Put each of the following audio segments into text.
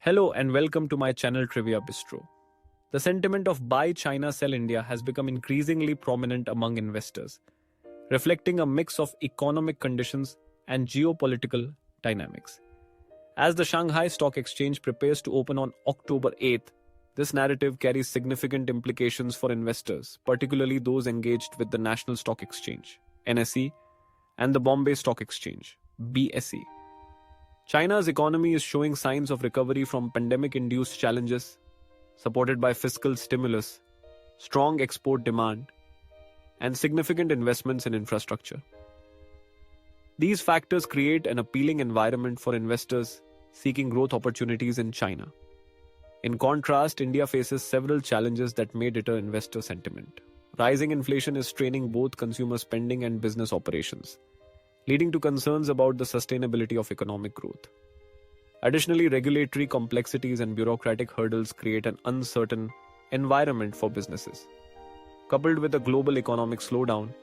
Hello and welcome to my channel Trivia Bistro. The sentiment of buy China, sell India has become increasingly prominent among investors, reflecting a mix of economic conditions and geopolitical dynamics. As the Shanghai Stock Exchange prepares to open on October 8th, this narrative carries significant implications for investors, particularly those engaged with the National Stock Exchange, NSE, and the Bombay Stock Exchange, BSE. China's economy is showing signs of recovery from pandemic-induced challenges, supported by fiscal stimulus, strong export demand, and significant investments in infrastructure. These factors create an appealing environment for investors seeking growth opportunities in China. In contrast, India faces several challenges that may deter investor sentiment. Rising inflation is straining both consumer spending and business operations, leading to concerns about the sustainability of economic growth. Additionally, regulatory complexities and bureaucratic hurdles create an uncertain environment for businesses. Coupled with a global economic slowdown,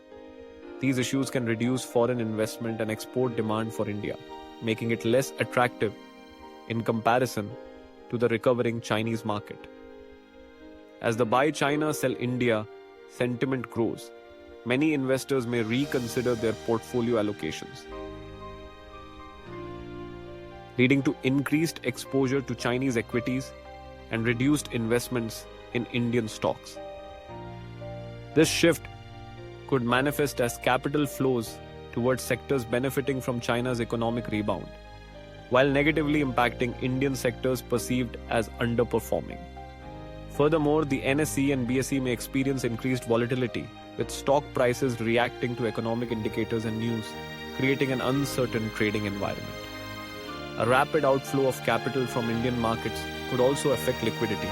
these issues can reduce foreign investment and export demand for India, making it less attractive in comparison to the recovering Chinese market. As the buy China, sell India sentiment grows, many investors may reconsider their portfolio allocations, leading to increased exposure to Chinese equities and reduced investments in Indian stocks. This shift could manifest as capital flows towards sectors benefiting from China's economic rebound, while negatively impacting Indian sectors perceived as underperforming. Furthermore, the NSE and BSE may experience increased volatility, with stock prices reacting to economic indicators and news, creating an uncertain trading environment. A rapid outflow of capital from Indian markets could also affect liquidity,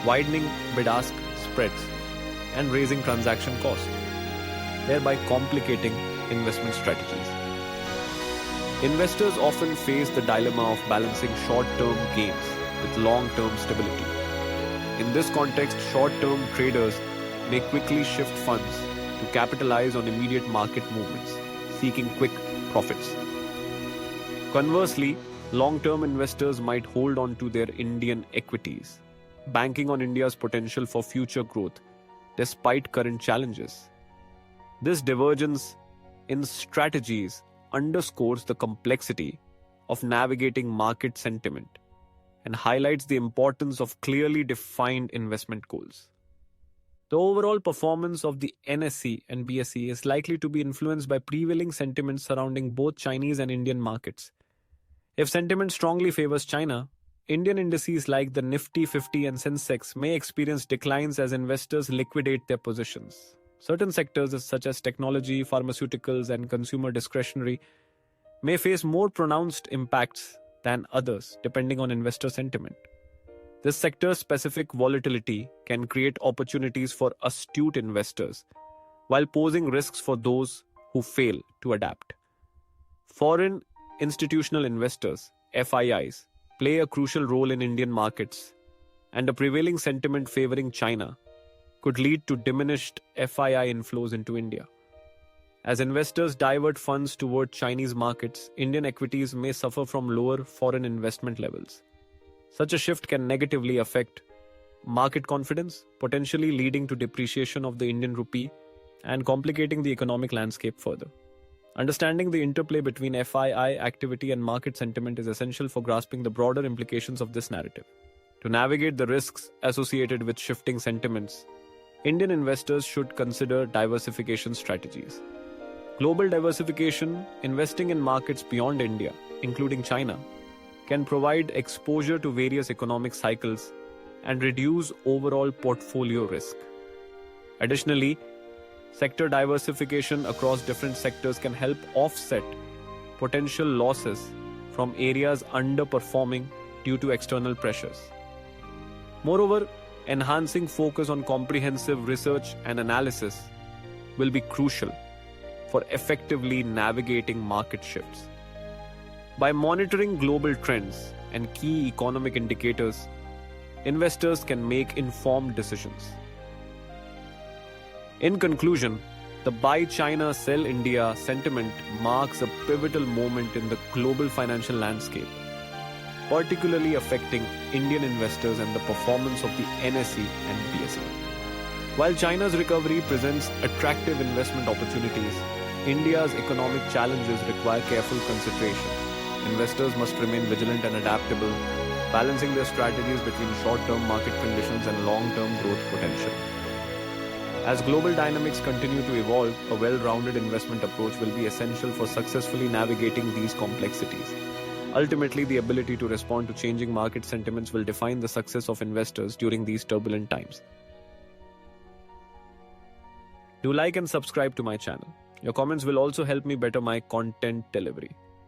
widening bid-ask spreads and raising transaction costs, thereby complicating investment strategies. Investors often face the dilemma of balancing short-term gains with long-term stability. In this context, short-term traders may quickly shift funds to capitalize on immediate market movements, seeking quick profits. Conversely, long-term investors might hold on to their Indian equities, banking on India's potential for future growth despite current challenges. This divergence in strategies underscores the complexity of navigating market sentiment and highlights the importance of clearly defined investment goals. The overall performance of the NSE and BSE is likely to be influenced by prevailing sentiments surrounding both Chinese and Indian markets. If sentiment strongly favors China, Indian indices like the Nifty 50 and Sensex may experience declines as investors liquidate their positions. Certain sectors such as technology, pharmaceuticals, and consumer discretionary may face more pronounced impacts than others, depending on investor sentiment. This sector-specific volatility can create opportunities for astute investors, while posing risks for those who fail to adapt. Foreign institutional investors, FIIs, play a crucial role in Indian markets, and a prevailing sentiment favoring China could lead to diminished FII inflows into India. As investors divert funds toward Chinese markets, Indian equities may suffer from lower foreign investment levels. Such a shift can negatively affect market confidence, potentially leading to depreciation of the Indian rupee and complicating the economic landscape further. Understanding the interplay between FII activity and market sentiment is essential for grasping the broader implications of this narrative. To navigate the risks associated with shifting sentiments, Indian investors should consider diversification strategies. Global diversification, investing in markets beyond India, including China, can provide exposure to various economic cycles and reduce overall portfolio risk. Additionally, sector diversification across different sectors can help offset potential losses from areas underperforming due to external pressures. Moreover, enhancing focus on comprehensive research and analysis will be crucial for effectively navigating market shifts. By monitoring global trends and key economic indicators, investors can make informed decisions. In conclusion, the buy China, sell India sentiment marks a pivotal moment in the global financial landscape. particularly affecting Indian investors and the performance of the NSE and BSE. While China's recovery presents attractive investment opportunities, India's economic challenges require careful consideration. Investors must remain vigilant and adaptable, balancing their strategies between short-term market conditions and long-term growth potential. As global dynamics continue to evolve, a well-rounded investment approach will be essential for successfully navigating these complexities. Ultimately, the ability to respond to changing market sentiments will define the success of investors during these turbulent times. Do like and subscribe to my channel. Your comments will also help me better my content delivery.